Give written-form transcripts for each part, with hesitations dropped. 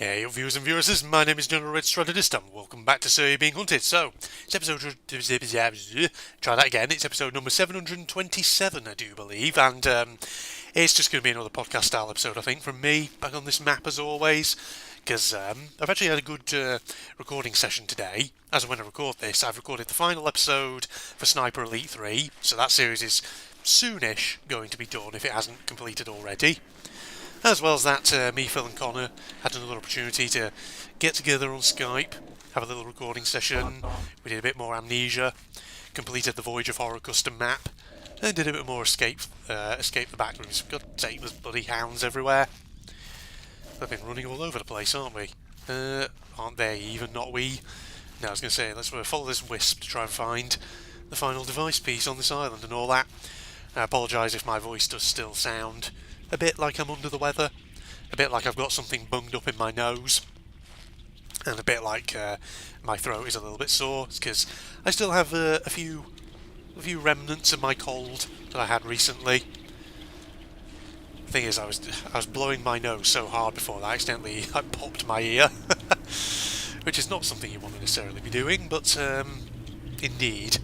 Hey viewers and viewers, my name is General Red Strategist and welcome back to Sir You're Being Hunted. So, it's episode... Try that again, it's episode number 727 I do believe, and it's just going to be another podcast style episode I think from me, back on this map as always, because I've actually had a good recording session today. As of when I record this, I've recorded the final episode for Sniper Elite 3, so that series is soonish going to be done if it hasn't completed already. As well as that, me, Phil and Connor had another opportunity to get together on Skype, have a little recording session. We did a bit more Amnesia, completed the Voyage of Horror custom map, and did a bit more Escape the Backrooms. God sake, there's bloody hounds everywhere. They've been running all over the place, aren't we? Aren't they? Even not we. No, I was going to say, let's follow this wisp to try and find the final device piece on this island and all that. I apologise if my voice does still sound a bit like I'm under the weather, a bit like I've got something bunged up in my nose, and a bit like my throat is a little bit sore. It's because I still have a few remnants of my cold that I had recently. The thing is, I was blowing my nose so hard before that I accidentally I popped my ear, which is not something you want to necessarily be doing, but indeed.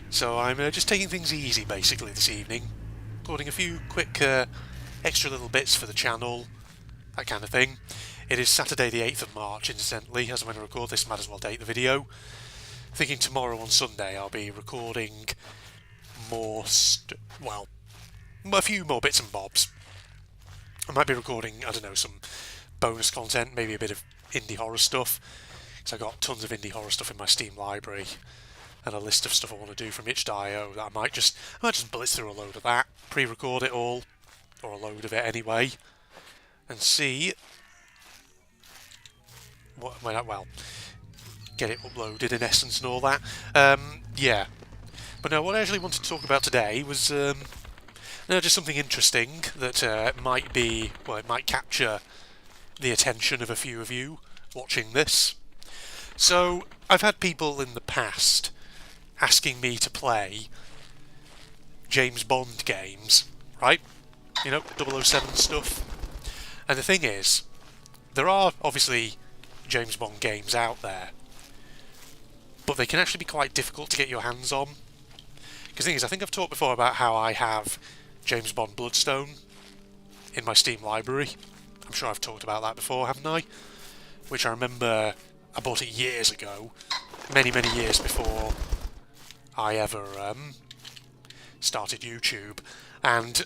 So I'm just taking things easy basically this evening. Recording a few quick extra little bits for the channel, that kind of thing. It is Saturday the 8th of March, incidentally, as I'm going to record this, might as well date the video. Thinking tomorrow on Sunday I'll be recording more, a few more bits and bobs. I might be recording, I don't know, some bonus content, maybe a bit of indie horror stuff, because I've got tons of indie horror stuff in my Steam library, and a list of stuff I want to do from itch.io that I might just blitz through a load of that, pre-record it all, or a load of it anyway, and see get it uploaded in essence and all that. Yeah. But no, what I actually wanted to talk about today was just something interesting that might capture the attention of a few of you watching this. So, I've had people in the past asking me to play James Bond games, right? You know, 007 stuff. And the thing is, there are obviously James Bond games out there, but they can actually be quite difficult to get your hands on. Because the thing is, I think I've talked before about how I have James Bond Bloodstone in my Steam library. I'm sure I've talked about that before, haven't I? Which I remember I bought it years ago, many years before I ever started YouTube, and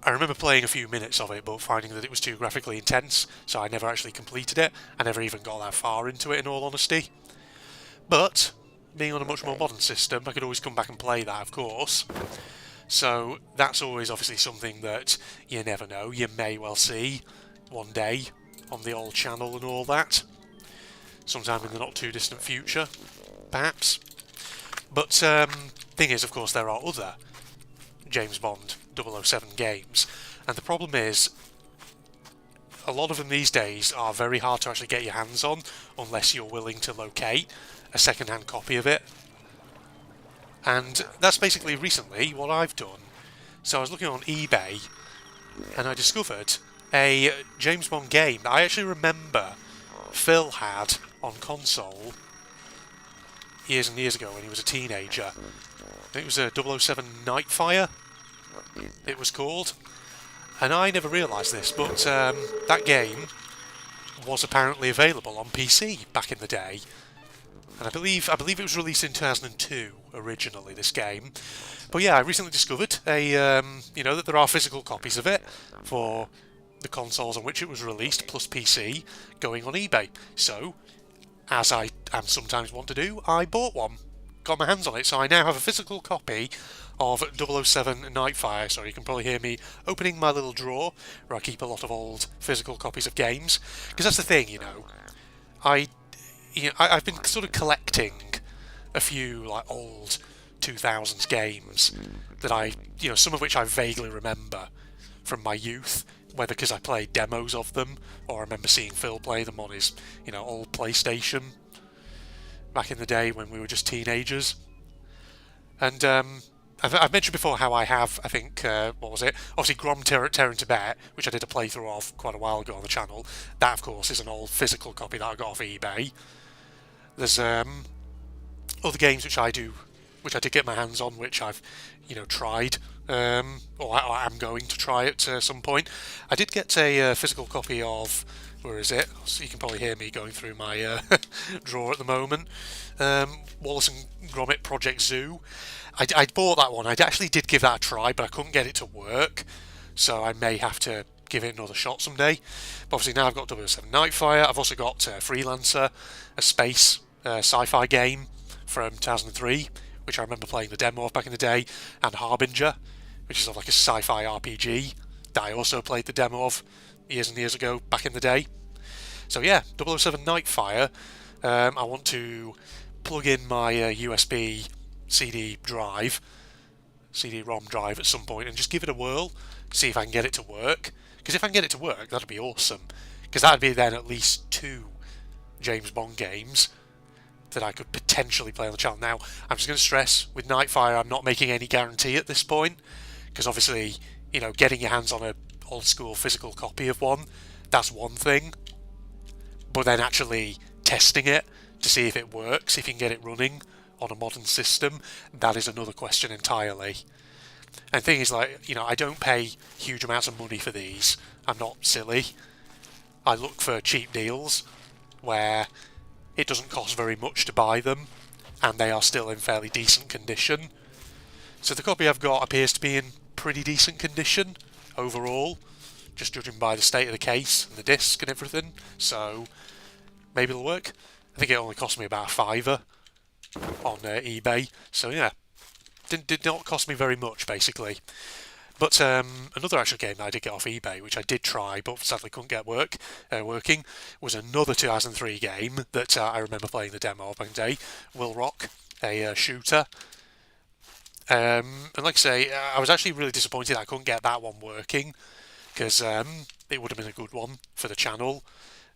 I remember playing a few minutes of it but finding that it was too graphically intense, so I never actually completed it. I never even got that far into it, in all honesty. But being on a much more modern system, I could always come back and play that, of course. So that's always obviously something that you never know, you may well see one day on the old channel and all that, sometime in the not too distant future, perhaps. But thing is, of course, there are other James Bond 007 games, and the problem is a lot of them these days are very hard to actually get your hands on unless you're willing to locate a second-hand copy of it. And that's basically recently what I've done. So I was looking on eBay and I discovered a James Bond game that I actually remember Phil had on console years and years ago when he was a teenager. I think it was a 007 Nightfire, it was called. And I never realised this, but that game was apparently available on PC back in the day. And I believe it was released in 2002 originally, this game. But yeah, I recently discovered that there are physical copies of it for the consoles on which it was released, plus PC, going on eBay. So, as I am sometimes want to do, I bought one, got my hands on it, so I now have a physical copy of 007 Nightfire. So you can probably hear me opening my little drawer where I keep a lot of old physical copies of games, because that's the thing, I've been sort of collecting a few like old 2000s games that some of which I vaguely remember from my youth, whether because I played demos of them or I remember seeing Phil play them on his, old PlayStation back in the day when we were just teenagers. And I've mentioned before how I have, I think, what was it? Obviously, Grom Terran Tibet, which I did a playthrough of quite a while ago on the channel. That, of course, is an old physical copy that I got off eBay. There's other games which I did get my hands on, which I've, tried, or I am going to try at some point. I did get a physical copy of, where is it? So you can probably hear me going through my drawer at the moment. Wallace and Gromit Project Zoo. I bought that one. I actually did give that a try, but I couldn't get it to work, so I may have to give it another shot someday. But obviously now I've got 007 Nightfire. I've also got Freelancer, a space sci-fi game from 2003, which I remember playing the demo of back in the day, and Harbinger, which is sort of like a sci-fi RPG that I also played the demo of years and years ago back in the day. So yeah, 007 Nightfire. I want to plug in my USB CD-ROM drive at some point and just give it a whirl, see if I can get it to work. Because if I can get it to work, that'd be awesome. Because that'd be then at least 2 James Bond games that I could potentially play on the channel. Now, I'm just going to stress, with Nightfire, I'm not making any guarantee at this point, because obviously, getting your hands on a old school physical copy of one, that's one thing, but then actually testing it to see if it works, if you can get it running on a modern system, that is another question entirely. And the thing is, I don't pay huge amounts of money for these. I'm not silly. I look for cheap deals where it doesn't cost very much to buy them, and they are still in fairly decent condition. So the copy I've got appears to be in pretty decent condition overall, just judging by the state of the case and the disc and everything. So maybe it'll work. I think it only cost me about £5 on eBay. So yeah, did not cost me very much basically. But another actual game that I did get off eBay, which I did try but sadly couldn't get working, was another 2003 game that I remember playing the demo of back in the day, Will Rock, a shooter. And like I say, I was actually really disappointed I couldn't get that one working, because it would have been a good one for the channel.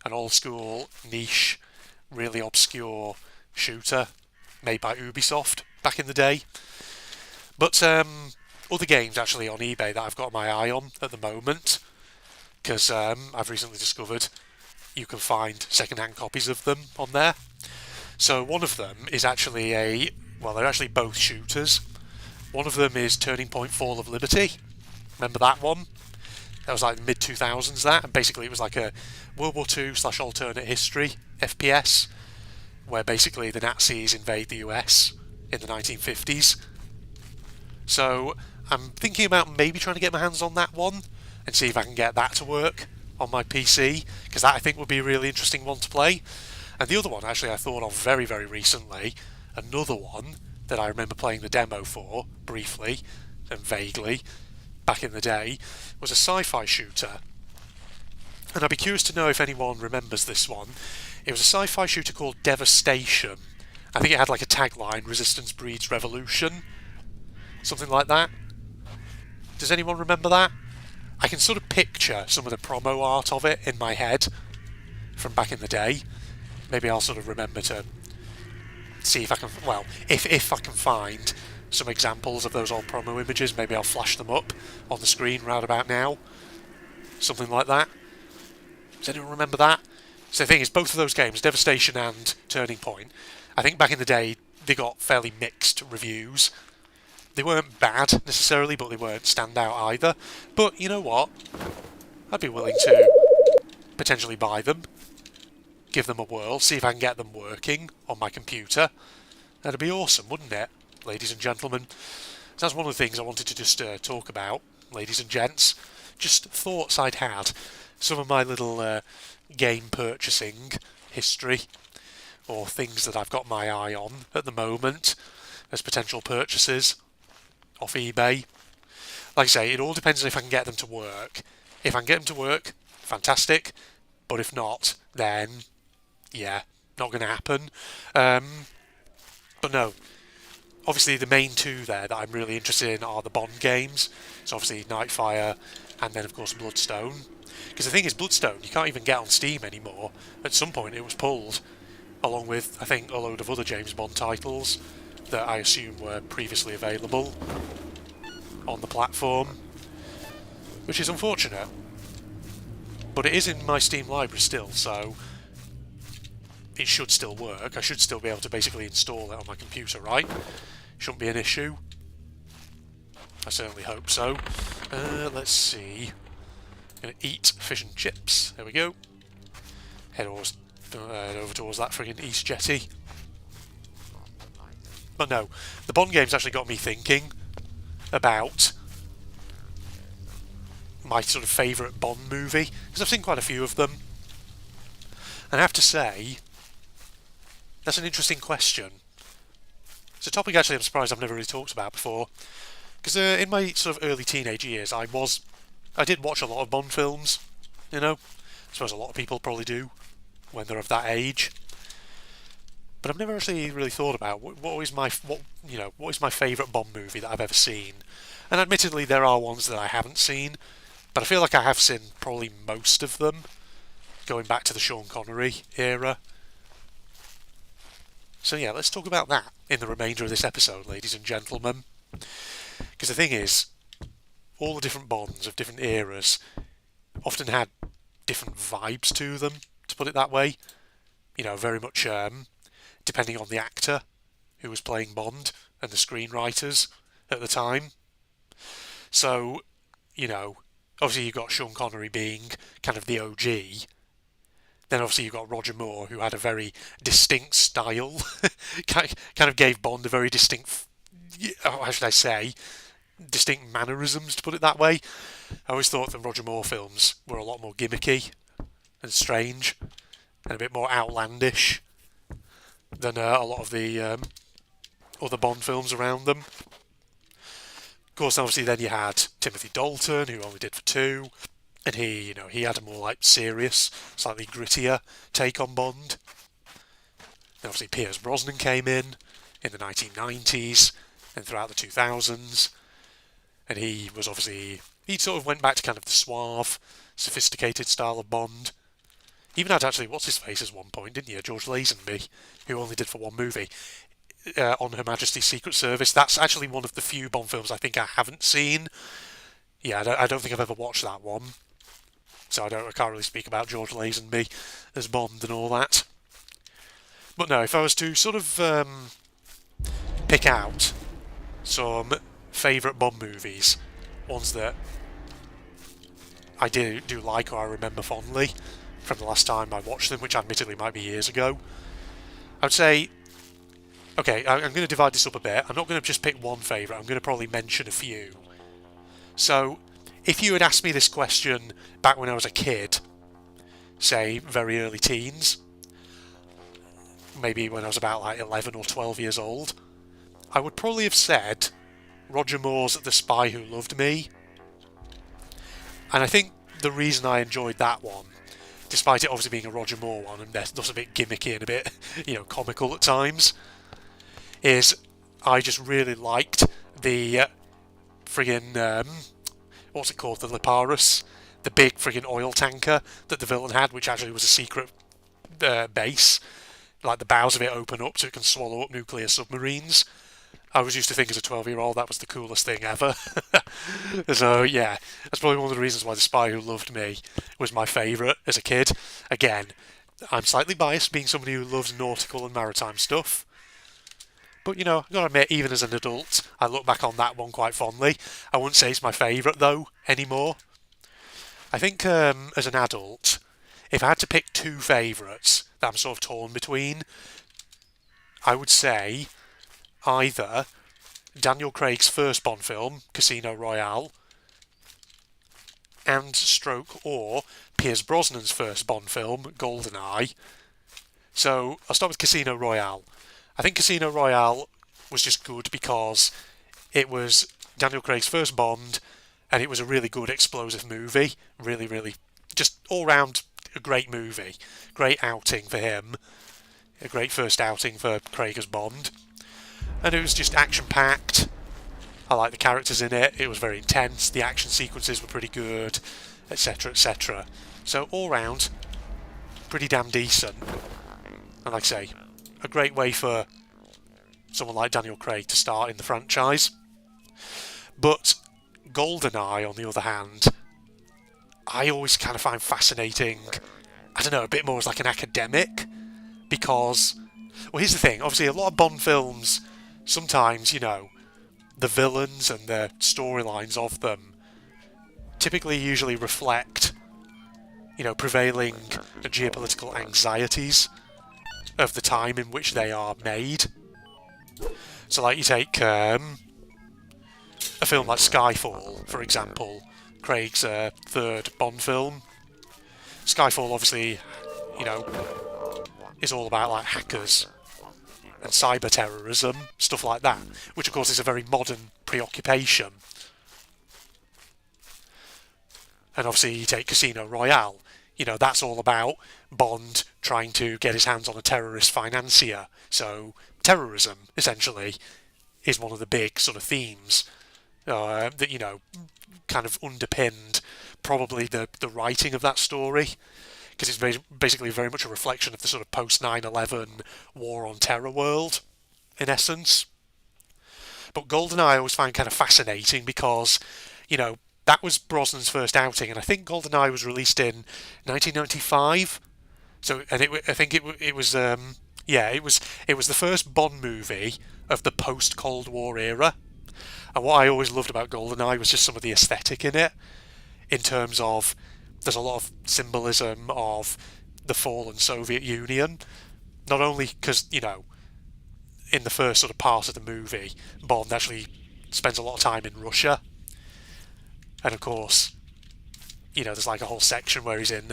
An old school, niche, really obscure shooter made by Ubisoft back in the day. But other games actually on eBay that I've got my eye on at the moment, because I've recently discovered you can find second-hand copies of them on there. So one of them is actually they're actually both shooters. One of them is Turning Point Fall of Liberty. Remember that one? That was like mid-2000s that, and basically it was like a World War II/alternate history FPS, where basically the Nazis invade the US in the 1950s. So I'm thinking about maybe trying to get my hands on that one and see if I can get that to work on my PC, because that I think would be a really interesting one to play. And the other one actually I thought of very, very recently, another one that I remember playing the demo for briefly and vaguely back in the day, was a sci-fi shooter. And I'd be curious to know if anyone remembers this one. It was a sci-fi shooter called Devastation. I think it had like a tagline, Resistance Breeds Revolution. Something like that. Does anyone remember that? I can sort of picture some of the promo art of it in my head from back in the day. Maybe I'll sort of remember to see if I can, if I can find some examples of those old promo images, maybe I'll flash them up on the screen round about now. Something like that. Does anyone remember that? So the thing is, both of those games, Devastation and Turning Point, I think back in the day they got fairly mixed reviews. They weren't bad necessarily, but they weren't standout either. But you know what? I'd be willing to potentially buy them, give them a whirl, see if I can get them working on my computer. That'd be awesome, wouldn't it, ladies and gentlemen? So that's one of the things I wanted to just talk about, ladies and gents. Just thoughts I'd had. Some of my little game purchasing history, or things that I've got my eye on at the moment as potential purchases off eBay. Like I say, it all depends on if I can get them to work. If I can get them to work, fantastic. But if not, then, yeah, not going to happen. But no, obviously the main two there that I'm really interested in are the Bond games. So obviously Nightfire and then of course Bloodstone. Because the thing is, Bloodstone, you can't even get on Steam anymore. At some point it was pulled, along with, I think, a load of other James Bond titles, that I assume were previously available on the platform, which is unfortunate. But it is in my Steam library still, so it should still work. I should still be able to basically install it on my computer, right? Shouldn't be an issue. I certainly hope so. Let's see. Gonna eat fish and chips. There we go. Head over towards that friggin' East Jetty. But no, the Bond games actually got me thinking about my sort of favourite Bond movie, because I've seen quite a few of them. And I have to say, that's an interesting question. It's a topic actually I'm surprised I've never really talked about before. Because in my sort of early teenage years, I did watch a lot of Bond films, you know. I suppose a lot of people probably do when they're of that age. But I've never actually really thought about what is my favourite Bond movie that I've ever seen. And admittedly, there are ones that I haven't seen, but I feel like I have seen probably most of them, going back to the Sean Connery era. So yeah, let's talk about that in the remainder of this episode, ladies and gentlemen. Because the thing is, all the different Bonds of different eras often had different vibes to them, to put it that way. You know, very much depending on the actor who was playing Bond and the screenwriters at the time. So, you know, obviously you've got Sean Connery being kind of the OG. Then obviously you've got Roger Moore, who had a very distinct style. kind of gave Bond a very distinct, how should I say, distinct mannerisms, to put it that way. I always thought the Roger Moore films were a lot more gimmicky and strange and a bit more outlandish than a lot of the other Bond films around them. Of course, obviously, then you had Timothy Dalton, who only did for 2, and he had a more like serious, slightly grittier take on Bond. Then obviously Pierce Brosnan came in the 1990s and throughout the 2000s, and he sort of went back to kind of the suave, sophisticated style of Bond. Even had actually what's-his-face at one point, didn't you? George Lazenby, who only did for one movie, on Her Majesty's Secret Service. That's actually one of the few Bond films I think I haven't seen. Yeah, I don't think I've ever watched that one. So I can't really speak about George Lazenby as Bond and all that. But no, if I was to sort of pick out some favourite Bond movies, ones that I do like or I remember fondly from the last time I watched them, which admittedly might be years ago, I would say, okay, I'm going to divide this up a bit. I'm not going to just pick one favourite, I'm going to probably mention a few. So, if you had asked me this question back when I was a kid, say very early teens, maybe when I was about like 11 or 12 years old, I would probably have said Roger Moore's The Spy Who Loved Me. And I think the reason I enjoyed that one, despite it obviously being a Roger Moore one and thus a bit gimmicky and a bit, comical at times, is I just really liked the friggin' what's it called, the Liparis, the big friggin' oil tanker that the villain had, which actually was a secret base. Like the bows of it open up so it can swallow up nuclear submarines. I was used to think as a 12-year-old that was the coolest thing ever. So yeah, that's probably one of the reasons why The Spy Who Loved Me was my favourite as a kid. Again, I'm slightly biased being somebody who loves nautical and maritime stuff. But I've got to admit, even as an adult, I look back on that one quite fondly. I wouldn't say it's my favourite though, anymore. I think as an adult, if I had to pick two favourites that I'm sort of torn between, I would say either Daniel Craig's first Bond film, Casino Royale, or Pierce Brosnan's first Bond film, Goldeneye. So I'll start with Casino Royale. I think Casino Royale was just good because it was Daniel Craig's first Bond, and it was a really good explosive movie. Really, really, just all round a great movie. Great outing for him. A great first outing for Craig as Bond. And it was just action-packed. I liked the characters in it. It was very intense. The action sequences were pretty good, etc., etc. So all round, pretty damn decent. And like I say, a great way for someone like Daniel Craig to start in the franchise. But Goldeneye, on the other hand, I always kind of find fascinating, I don't know, a bit more as like an academic, because, well, here's the thing, obviously a lot of Bond films, sometimes, you know, the villains and the storylines of them typically usually reflect, you know, prevailing geopolitical anxieties of the time in which they are made. So, like, you take a film like Skyfall, for example, Craig's third Bond film. Skyfall, obviously, you know, is all about, like, hackers and cyber terrorism, stuff like that, which, of course, is a very modern preoccupation. And obviously, you take Casino Royale. You know, that's all about Bond trying to get his hands on a terrorist financier. So, terrorism, essentially, is one of the big sort of themes that, you know, kind of underpinned probably the writing of that story. Because it's basically very much a reflection of the sort of post-9/11 war on terror world, in essence. But GoldenEye I always find kind of fascinating because, you know, that was Brosnan's first outing, and I think GoldenEye was released in 1995. So, and I think it was it was the first Bond movie of the post-Cold War era. And what I always loved about GoldenEye was just some of the aesthetic in it, in terms of there's a lot of symbolism of the fallen Soviet Union, not only because, you know, in the first sort of part of the movie, Bond actually spends a lot of time in Russia. And of course, you know, there's like a whole section where he's in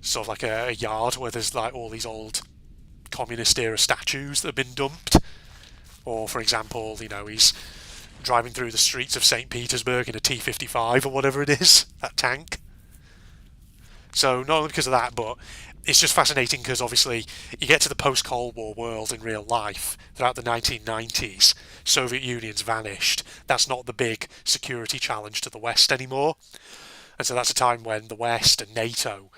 sort of like a yard where there's like all these old communist era statues that have been dumped. Or, for example, you know, he's driving through the streets of St. Petersburg in a T-55 or whatever it is, that tank. So not only because of that, but it's just fascinating because obviously you get to the post-Cold War world in real life throughout the 1990s. Soviet Union's vanished. That's not the big security challenge to the West anymore. And so that's a time when the West and NATO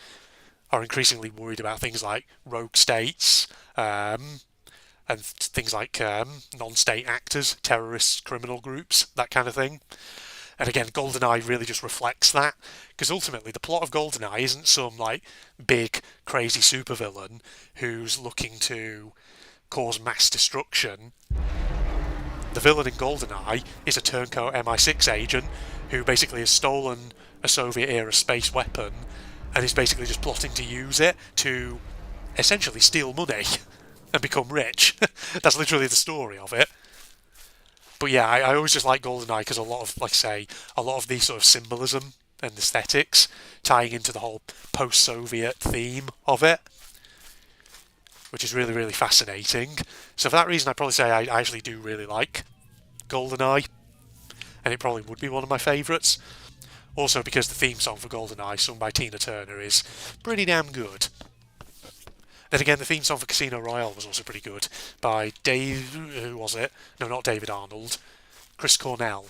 are increasingly worried about things like rogue states, and things like non-state actors, terrorists, criminal groups, that kind of thing. And again, GoldenEye really just reflects that, because ultimately the plot of GoldenEye isn't some like big, crazy supervillain who's looking to cause mass destruction. The villain in GoldenEye is a turncoat MI6 agent who basically has stolen a Soviet-era space weapon and is basically just plotting to use it to essentially steal money and become rich. That's literally the story of it. But yeah, I always just like GoldenEye because a lot of, like I say, a lot of the sort of symbolism and aesthetics tying into the whole post-Soviet theme of it, which is really, really fascinating. So for that reason, I'd probably say I actually do really like GoldenEye, and it probably would be one of my favourites. Also because the theme song for GoldenEye, sung by Tina Turner, is pretty damn good. Then again, the theme song for Casino Royale was also pretty good, by who was it? No, not David Arnold. Chris Cornell,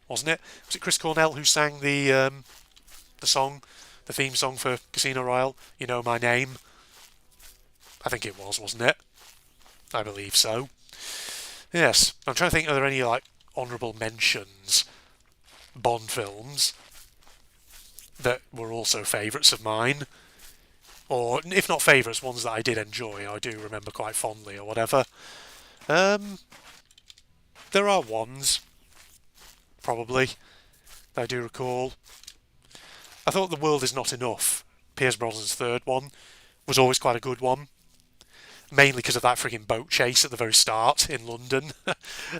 wasn't it? Was it Chris Cornell who sang the song, the theme song for Casino Royale? You Know My Name? I think it was, wasn't it? I believe so. Yes, I'm trying to think, are there any like honourable mentions Bond films that were also favourites of mine? Or, if not favourites, ones that I did enjoy, I do remember quite fondly or whatever. There are ones, probably, that I do recall. I thought The World Is Not Enough, Pierce Brosnan's third one, was always quite a good one. Mainly because of that frigging boat chase at the very start in London.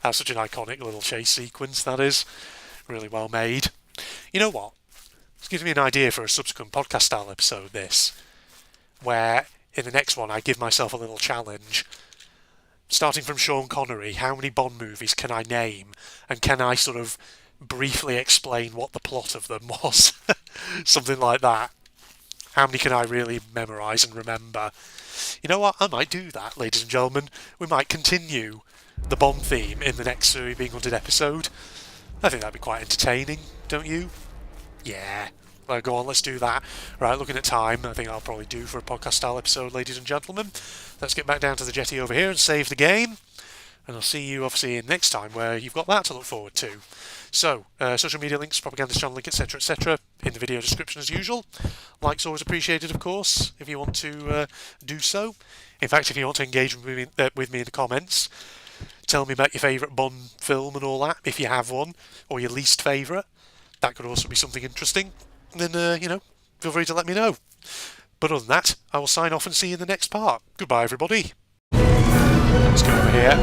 That's such an iconic little chase sequence, that is. Really well made. You know what? This gives me an idea for a subsequent podcast-style episode, this, where in the next one I give myself a little challenge. Starting from Sean Connery, how many Bond movies can I name? And can I sort of briefly explain what the plot of them was? Something like that. How many can I really memorise and remember? You know what? I might do that, ladies and gentlemen. We might continue the Bond theme in the next Surrey Being Hunted episode. I think that'd be quite entertaining, don't you? Yeah. Well, go on, let's do that. Right, looking at time, I think I'll probably do for a podcast-style episode, ladies and gentlemen. Let's get back down to the jetty over here and save the game. And I'll see you obviously in next time where you've got that to look forward to. So, social media links, propaganda channel link, etc., etc., in the video description as usual. Likes always appreciated, of course, if you want to do so. In fact, if you want to engage with me in the comments, tell me about your favourite Bond film and all that, if you have one, or your least favourite. That could also be something interesting. And then, feel free to let me know. But other than that, I will sign off and see you in the next part. Goodbye, everybody. Let's go over here.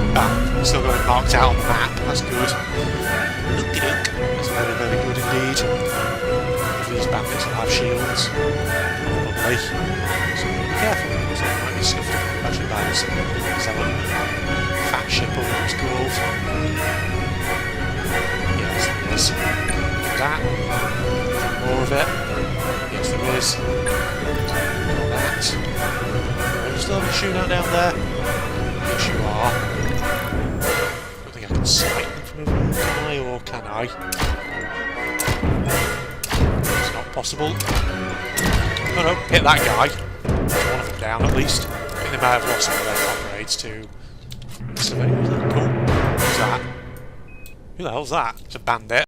Still got it marked out on the map. That's good. That's very, very good indeed. These bandits will have shields. Probably. So be careful. So it might be scuffed up actually by this fat ship or what it's called. Yes, there is. That. More of it. Yes, there is. That. Are you still having a shootout down there? Yes, you are. I don't think I can sight them from over here, can I? Or can I? It's not possible. No, no, hit that guy. One of them down, at least. I think they might have lost some of their comrades to surveyors. Cool. Who's that? Who the hell's that? It's a bandit.